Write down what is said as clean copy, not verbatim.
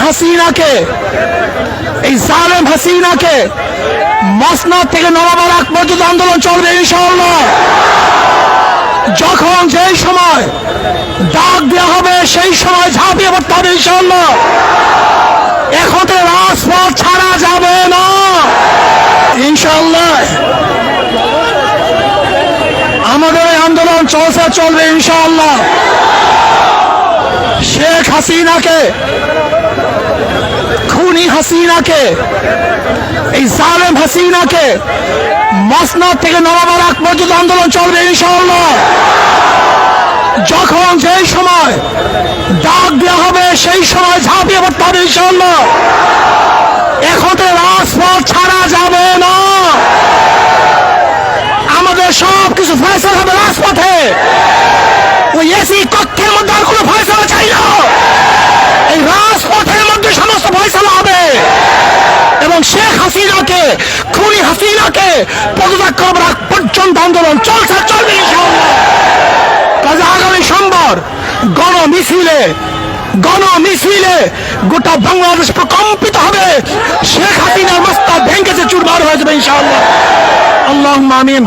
হাসিনাকে, এই জালেম হাসিনাকে মসনদ থেকে নবাবার আগ পর্যন্ত আন্দোলন চলবে ইনশাআল্লাহ। যখন যেই সময় ডাক দেওয়া হবে সেই সময় ঝাঁপিয়ে পড়তে হবে ইনশাআল্লাহ। এখন থেকে রাজপথ ছাড়া যাবে না ইনশাআল্লাহ। আমাদের এই আন্দোলন চলবে ইনশাআল্লাহ। শেখ হাসিনাকে, খুনি হাসিনাকে, এই জালেম হাসিনাকে মসনদ থেকে নবাবার আগ পর্যন্ত আন্দোলন চলবে ইনশাআল্লাহ। যখন যেই সময় ডাক দেওয়া হবে সেই সময় ঝাঁপিয়ে পড়তে হবে ইনশাআল্লাহ। এখন থেকে রাজপথ ছাড়া যাবে না। আমাদের সব কিছু ফয়সালা হবে রাজপথে। ওই এসি কক্ষের মধ্যে আর কোনো ফয়সালা চাই না। এই রাজপথের মধ্যে সমস্ত ফয়সালা হবে এবং শেখ হাসিনাকে, খুনি হাসিনাকে পদত্যাগ করার আগ পর্যন্ত আন্দোলন চলবে ইনশাআল্লাহ। কাজে আগামী সোমবার গণমিছিলে গোটা বাংলাদেশ প্রকম্পিত হবে। শেখ হাসিনার মস্তক ভেঙেছে, চুরমার হয়ে যাবে ইনশাআল্লাহ। আল্লাহুম্মা আমিন।